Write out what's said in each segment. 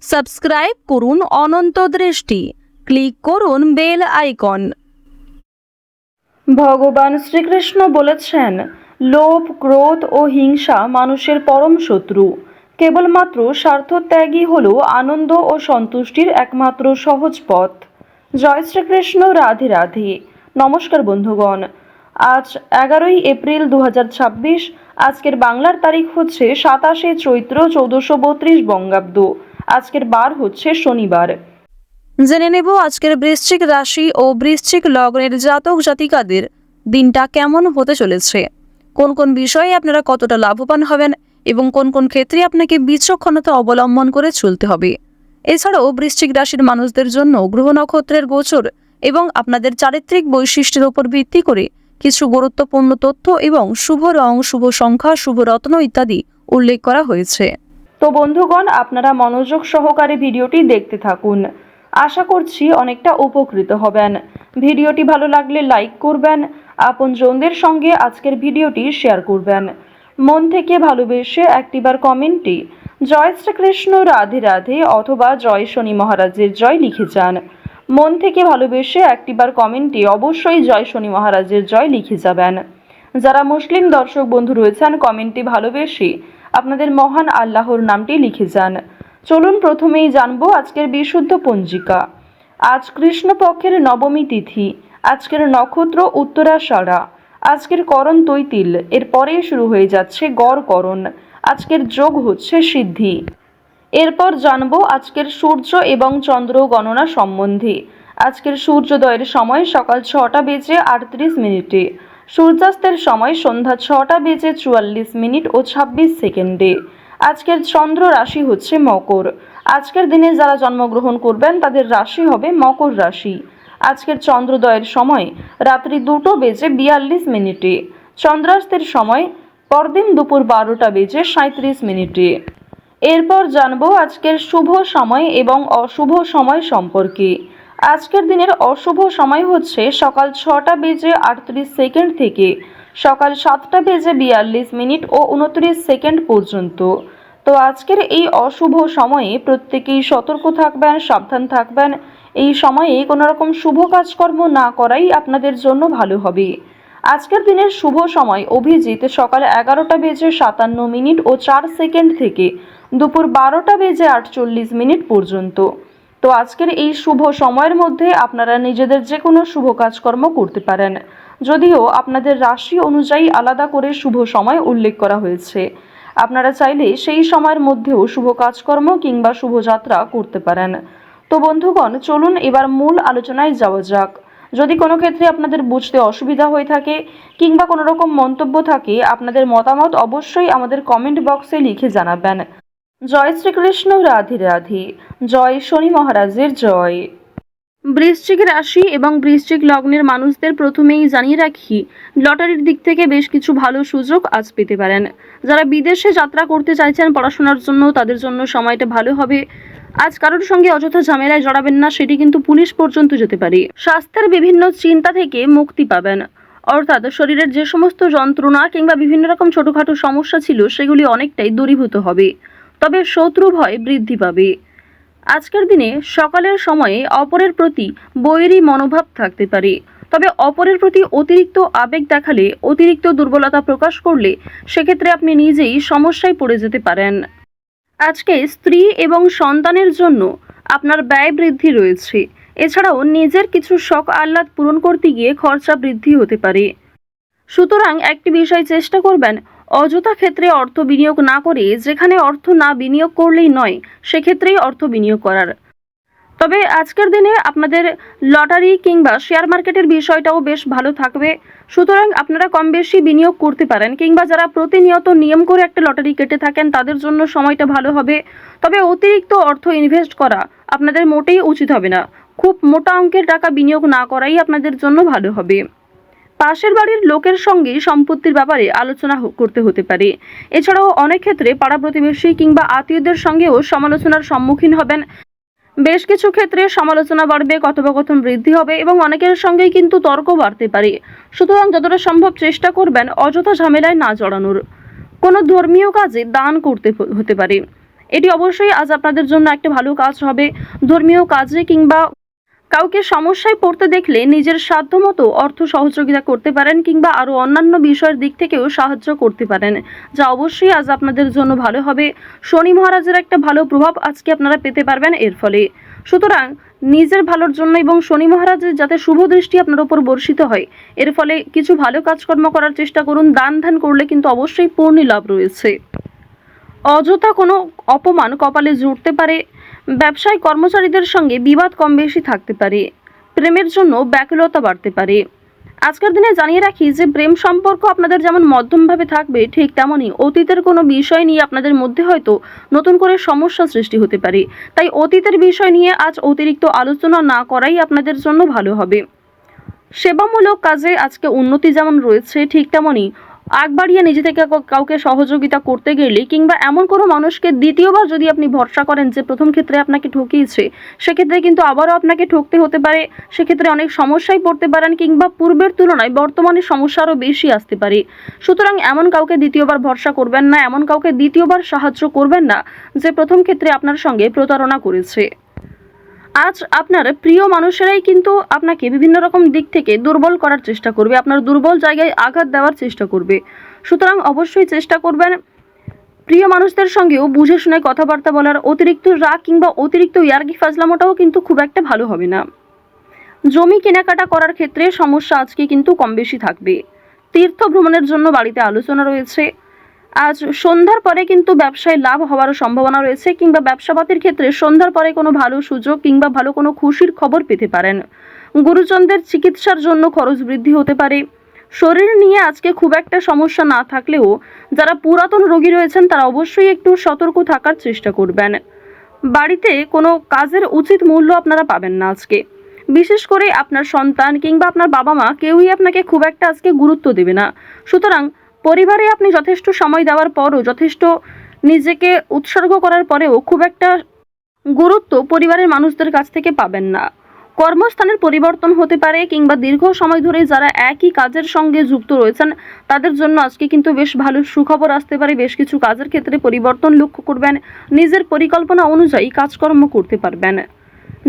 Subscribe করুন অনন্ত দৃষ্টি, click করুন বেল আইকন। ভগবান শ্রীকৃষ্ণ বলেছেন, লোভ, ক্রোধ ও হিংসা মানুষের পরম শত্রু। কেবলমাত্র স্বার্থত্যাগই হল আনন্দ ও সন্তুষ্টির একমাত্র সহজ পথ। জয় শ্রীকৃষ্ণ, রাধে রাধে। নমস্কার বন্ধুগণ, আজ 11ই এপ্রিল 2026। আজকের বাংলার তারিখ হচ্ছে 27শে চৈত্র 1432 বঙ্গাব্দ। আজকের বার হচ্ছে শনিবার। জেনে নেব আজকের বৃশ্চিক রাশি ও বৃশ্চিক লগ্নের জাতক জাতিকাদের দিনটা কেমন হতে চলেছে, কোন কোন বিষয়ে আপনারা কতটা লাভবান হবেন এবং কোন কোন ক্ষেত্রে আপনাকে বিচক্ষণতা অবলম্বন করে চলতে হবে। এছাড়াও বৃশ্চিক রাশির মানুষদের জন্য গ্রহ নক্ষত্রের গোচর এবং আপনাদের চারিত্রিক বৈশিষ্ট্যের উপর ভিত্তি করে কিছু গুরুত্বপূর্ণ তথ্য এবং শুভ রং, শুভ সংখ্যা, শুভ রত্ন ইত্যাদি উল্লেখ করা হয়েছে। তো বন্ধুগণ, আপনারা মনোযোগ সহকারে ভিডিওটি দেখতে থাকুন। আশা করছি অনেকটা উপকৃত হবেন। ভিডিওটি ভালো লাগলে লাইক করবেন, আপনজনদের সঙ্গে আজকের ভিডিওটি শেয়ার করবেন। মন থেকে ভালোবেসে একটিবার কমেন্টে জয় শ্রীকৃষ্ণ, রাধে রাধে অথবা জয় শনি মহারাজের জয় লিখে যান। মন থেকে ভালোবেসে একটিবার কমেন্টে অবশ্যই জয় শনি মহারাজের জয় লিখে যাবেন। যারা মুসলিম দর্শক বন্ধু রয়েছেন, কমেন্টে ভালোবেসে আপনাদের মহান আল্লাহর নামটি লিখে যান। চলুন প্রথমেই জানবো আজকের বিশুদ্ধ পঞ্জিকা। আজ কৃষ্ণপক্ষের নবমী তিথি। আজকের নক্ষত্র উত্তরাষাঢ়া। আজকের করণ তৈতিল, এরপরেই শুরু হয়ে যাচ্ছে গড় করণ। আজকের যোগ হচ্ছে সিদ্ধি। এরপর জানবো আজকের সূর্য এবং চন্দ্র গণনা সম্বন্ধে। আজকের সূর্যোদয়ের সময় সকাল 6টা বেজে 38 মিনিটে, সূর্যাস্তের সময় সন্ধ্যা 6টা বেজে 44 মিনিট ও 26 সেকেন্ডে। আজকের চন্দ্র রাশি হচ্ছে মকর। আজকের দিনে যারা জন্মগ্রহণ করবেন তাদের রাশি হবে মকর রাশি। আজকের চন্দ্রোদয়ের সময় রাত্রি 2টো বেজে 42 মিনিটে, চন্দ্রাস্তের সময় পরদিন দুপুর 12টা বেজে 37 মিনিটে। এরপর জানবো আজকের শুভ সময় এবং অশুভ সময় সম্পর্কে। আজকের দিনের অশুভ সময় হচ্ছে সকাল 6টা বেজে 38 সেকেন্ড থেকে সকাল 7টা বেজে 42 মিনিট ও 29 সেকেন্ড পর্যন্ত। তো আজকের এই অশুভ সময়ে প্রত্যেকেই সতর্ক থাকবেন, সাবধান থাকবেন। এই সময়ে কোনো রকম শুভ কাজকর্ম না করাই আপনাদের জন্য ভালো হবে। আজকের দিনের শুভ সময় অভিজিৎ সকাল 11টা বেজে 57 মিনিট ও 4 সেকেন্ড থেকে দুপুর 12টা বেজে 48 মিনিট পর্যন্ত। তো আজকের এই শুভ সময়ের মধ্যে আপনারা নিজেদের যে কোনো শুভ কাজকর্ম করতে পারেন, যদিও আপনাদের রাশি অনুযায়ী আলাদা করে শুভ সময় উল্লেখ করা হয়েছে। আপনারা চাইলে সেই সময়ের মধ্যেও শুভ কাজকর্ম কিংবা শুভযাত্রা করতে পারেন। তো বন্ধুগণ, চলুন এবার মূল আলোচনায় যাওয়া যাক। যদি কোনো ক্ষেত্রে আপনাদের বুঝতে অসুবিধা হয়ে থাকে কিংবা কোনো রকম মন্তব্য থাকে, আপনাদের মতামত অবশ্যই আমাদের কমেন্ট বক্সে লিখে জানাবেন। জয় শ্রীকৃষ্ণ, রাধে রাধে। জয় শনি মহারাজের জয়। বৃশ্চিক রাশি এবং বৃশ্চিক লগ্নের মানুষদের প্রথমেই জানিয়ে রাখি, লটারির দিক থেকে বেশ কিছু ভালো সুযোগ আজ পেতে পারেন। যারা বিদেশে যাত্রা করতে চাইছেন পড়াশোনার জন্য, তাদের জন্য সময়টা ভালো হবে। আজ কারোর সঙ্গে অযথা ঝামেলায় জড়াবেন না, সেটি কিন্তু পুলিশ পর্যন্ত যেতে পারে। স্বাস্থ্যের বিভিন্ন চিন্তা থেকে মুক্তি পাবেন, অর্থাৎ শরীরের যে সমস্ত যন্ত্রণা কিংবা বিভিন্ন রকম ছোটখাটো সমস্যা ছিল সেগুলি অনেকটাই দূরীভূত হবে। তবে শত্রু ভয় বৃদ্ধি পাবে। আজকের দিনে সকালের সময়ে অপরের প্রতি বৈরী মনোভাব থাকতে পারে, তবে অপরের প্রতি অতিরিক্ত আবেগ দেখালে, অতিরিক্ত দুর্বলতা প্রকাশ করলে সেক্ষেত্রে আপনি নিজেই সমস্যায় পড়ে যেতে পারেন। আজকে স্ত্রী এবং সন্তানের জন্য আপনার ব্যয় বৃদ্ধি রয়েছে। এছাড়াও নিজের কিছু শখ আহ্লাদ পূরণ করতে গিয়ে খরচা বৃদ্ধি হতে পারে। সুতরাং একটি বিষয় চেষ্টা করবেন, অযথা ক্ষেত্রে অর্থ বিনিয়োগ না করে যেখানে অর্থ না বিনিয়োগ করলেই নয় সেক্ষেত্রেই অর্থ বিনিয়োগ করার। তবে আজকের দিনে আপনাদের লটারি কিংবা শেয়ার মার্কেটের বিষয়টাও বেশ ভালো থাকবে। সুতরাং আপনারা কম বেশি বিনিয়োগ করতে পারেন, কিংবা যারা প্রতিনিয়ত নিয়ম করে একটা লটারি কেটে থাকেন তাদের জন্য সময়টা ভালো হবে। তবে অতিরিক্ত অর্থ ইনভেস্ট করা আপনাদের মোটেই উচিত হবে না। খুব মোটা অঙ্কের টাকা বিনিয়োগ না করাই আপনাদের জন্য ভালো হবে। পাশের বাড়ির লোকের সঙ্গে সম্পত্তির ব্যাপারে আলোচনা করতে হতে পারে। এছাড়াও অনেক ক্ষেত্রে পাড়া প্রতিবেশী কিংবা আত্মীয়দের সঙ্গেও সমালোচনার সম্মুখীন হবেন। বেশ কিছু ক্ষেত্রে সমালোচনা বাড়বে, কথোপকথন বৃদ্ধি হবে এবং অনেকের সঙ্গেই কিন্তু তর্ক বাড়তে পারে। সুতরাং যতটা সম্ভব চেষ্টা করবেন অযথা ঝামেলায় না জড়ানোর। কোনো ধর্মীয় কাজে দান করতে হতে পারে। এটি অবশ্যই আজ আপনাদের জন্য একটা ভালো কাজ হবে। ধর্মীয় কাজে কিংবা কাউকে সমস্যায় পড়তে দেখলে নিজের সাধ্যমতো অর্থ সহযোগিতা করতে পারেন কিংবা আরও অন্যান্য বিষয়ের দিক থেকেও সাহায্য করতে পারেন, যা অবশ্যই আজ আপনাদের জন্য ভালো হবে। শনি মহারাজের একটা ভালো প্রভাব আজকে আপনারা পেতে পারবেন এর ফলে। সুতরাং নিজের ভালোর জন্য এবং শনি মহারাজের যাতে শুভ দৃষ্টি আপনার উপর বর্ষিত হয়, এর ফলে কিছু ভালো কাজকর্ম করার চেষ্টা করুন। দান ধ্যান করলে কিন্তু অবশ্যই পূর্ণ লাভ রয়েছে। অযথা কোনো অপমান কপালে জুটতে পারে। ব্যবসায় কর্মচারীদের সঙ্গে বিবাদ কম বেশি থাকতে পারে। প্রেমের জন্য ব্যাকুলতা বাড়তে পারে। আজকের দিনে জানিয়ে রাখি যে প্রেম সম্পর্ক আপনাদের যেমন মধ্যমভাবে থাকবে, ঠিক তেমনই অতীতের কোনো বিষয় নিয়ে আপনাদের মধ্যে হয়তো নতুন করে সমস্যা সৃষ্টি হতে পারে। তাই অতীতের বিষয় নিয়ে আজ অতিরিক্ত আলোচনা না করাই আপনাদের জন্য ভালো হবে। সেবামূলক কাজে আজকে উন্নতি যেমন রয়েছে, ঠিক তেমনই আগ বাড়িয়ে নিজে থেকে কাউকে সহযোগিতা করতে গেলে কিংবা এমন কোনো মানুষকে দ্বিতীয়বার যদি আপনি ভরসা করেন যে প্রথম ক্ষেত্রে আপনাকে ঠকিয়েছে, সেক্ষেত্রে কিন্তু আবারও আপনাকে ঠকতে হতে পারে। সেক্ষেত্রে অনেক সমস্যায় পড়তে পারেন কিংবা পূর্বের তুলনায় বর্তমানে সমস্যা আরও বেশি আসতে পারে। সুতরাং এমন কাউকে দ্বিতীয়বার ভরসা করবেন না, এমন কাউকে দ্বিতীয়বার সাহায্য করবেন না যে প্রথম ক্ষেত্রে আপনার সঙ্গে প্রতারণা করেছে। আজ আপনার প্রিয় মানুষেরাই কিন্তু আপনাকে বিভিন্ন রকম দিক থেকে দুর্বল করার চেষ্টা করবে, আপনার দুর্বল জায়গায় আঘাত দেওয়ার চেষ্টা করবে। সুতরাং অবশ্যই চেষ্টা করবেন প্রিয় মানুষদের সঙ্গেও বুঝে শুনে কথাবার্তা বলার। অতিরিক্ত রাগ কিংবা অতিরিক্ত ইয়ার্কি ফাজলামোটাও কিন্তু খুব একটা ভালো হবে না। জমি কেনাকাটা করার ক্ষেত্রে সমস্যা আজকে কিন্তু কম বেশি থাকবে। তীর্থ ভ্রমণের জন্য বাড়িতে আলোচনা রয়েছে। আজ সন্ধ্যার পরে কিন্তু ব্যবসায় লাভ হওয়ার সম্ভাবনা রয়েছে কিংবা ব্যবসাপাতির ক্ষেত্রে সন্ধ্যার পরে কোনো ভালো সুযোগ কিংবা ভালো কোনো খুশির খবর পেতে পারেন। গুরুজনদের চিকিৎসার জন্য খরচ বৃদ্ধি হতে পারে। শরীর নিয়ে আজকে খুব একটা সমস্যা না থাকলেও যারা পুরাতন রোগী রয়েছেন তারা অবশ্যই একটু সতর্ক থাকার চেষ্টা করবেন। বাড়িতে কোনো কাজের উচিত মূল্য আপনারা পাবেন না আজকে। বিশেষ করে আপনার সন্তান কিংবা আপনার বাবা মা কেউই আপনাকে খুব একটা আজকে গুরুত্ব দেবে না। সুতরাং পরিবারে আপনি যথেষ্ট সময় দেওয়ার পরও, যথেষ্ট নিজেকে উৎসর্গ করার পরেও খুব একটা গুরুত্ব পরিবারের মানুষদের কাছ থেকে পাবেন না। কর্মস্থানের পরিবর্তন হতে পারে কিংবা দীর্ঘ সময় ধরে যারা একই কাজের সঙ্গে যুক্ত রয়েছেন তাদের জন্য আজকে কিন্তু বেশ ভালো সুখবর আসতে পারে। বেশ কিছু কাজের ক্ষেত্রে পরিবর্তন লক্ষ্য করবেন। নিজের পরিকল্পনা অনুযায়ী কাজকর্ম করতে পারবেন।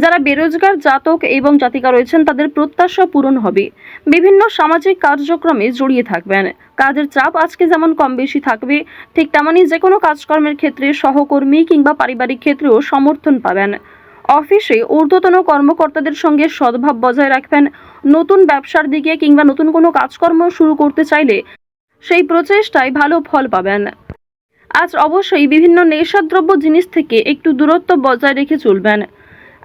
যারা বেরোজগার জাতক এবং জাতিকা রয়েছেন তাদের প্রত্যাশা পূরণ হবে। বিভিন্ন সামাজিক কার্যক্রমে জড়িয়ে থাকবেন। কাজের চাপ আজকে যেমন কম বেশি থাকবে, ঠিক তেমনই যে কোনো কাজকর্মের ক্ষেত্রে সহকর্মী কিংবা পারিবারিক ক্ষেত্রেও সমর্থন পাবেন। অফিসে ঊর্ধ্বতন কর্মকর্তাদের সঙ্গে সদ্ভাব বজায় রাখবেন। নতুন ব্যবসার দিকে কিংবা নতুন কোনো কাজকর্ম শুরু করতে চাইলে সেই প্রচেষ্টায় ভালো ফল পাবেন। আজ অবশ্যই বিভিন্ন নেশাদ্রব্য জিনিস থেকে একটু দূরত্ব বজায় রেখে চলবেন।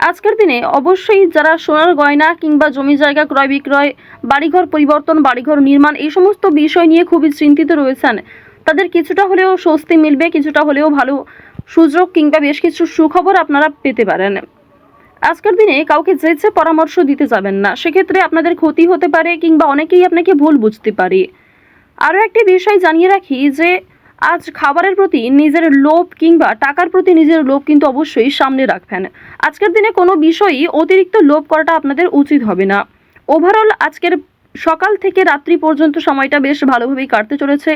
আজকের দিনে অবশ্যই যারা সোনার গয়না কিংবা জমি জায়গা ক্রয় বিক্রয়, বাড়িঘর পরিবর্তন, বাড়িঘর নির্মাণ এই সমস্ত বিষয় নিয়ে খুবই চিন্তিত রয়েছেন, তাদের কিছুটা হলেও স্বস্তি মিলবে, কিছুটা হলেও ভালো সুযোগ কিংবা বেশ কিছু সুখবর আপনারা পেতে পারেন। আজকের দিনে কাউকে যেচে পরামর্শ দিতে যাবেন না, সেক্ষেত্রে আপনাদের ক্ষতি হতে পারে কিংবা অনেকেই আপনাকে ভুল বুঝতে পারে। আরও একটি বিষয় জানিয়ে রাখি যে আজ খাবারের প্রতি নিজের লোভ কিংবা টাকার প্রতি নিজের লোভ কিন্তু অবশ্যই সামনে রাখবেন। আজকের দিনে কোনো বিষয়ই অতিরিক্ত লোভ করাটা আপনাদের উচিত হবে না। ওভারঅল আজকের সকাল থেকে রাত্রি পর্যন্ত সময়টা বেশ ভালোভাবেই কাটতে চলেছে।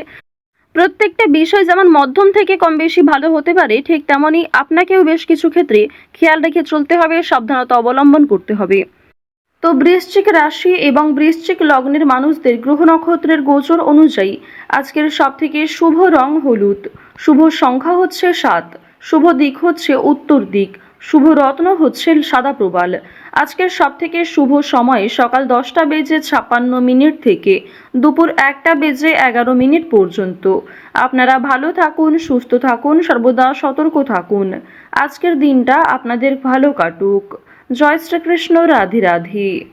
প্রত্যেকটা বিষয় যেমন মধ্যম থেকে কম বেশি ভালো হতে পারে, ঠিক তেমনই আপনাকেও বেশ কিছু ক্ষেত্রে খেয়াল রেখে চলতে হবে, সাবধানতা অবলম্বন করতে হবে। তো বৃশ্চিক রাশি এবং বৃশ্চিক লগ্নের মানুষদের গ্রহ নক্ষত্রের গোচর অনুযায়ী আজকের সবথেকে শুভ রং হলুদ, শুভ সংখ্যা হচ্ছে 7, শুভ দিক হচ্ছে উত্তর দিক, শুভ রত্ন হচ্ছে সাদা প্রবাল। আজকের সবথেকে শুভ সময় সকাল 10:56 থেকে দুপুর 1:11 পর্যন্ত। আপনারা ভালো থাকুন, সুস্থ থাকুন, সর্বদা সতর্ক থাকুন। আজকের দিনটা আপনাদের ভালো কাটুক। জয় শ্রীকৃষ্ণ। রাধে রাধে।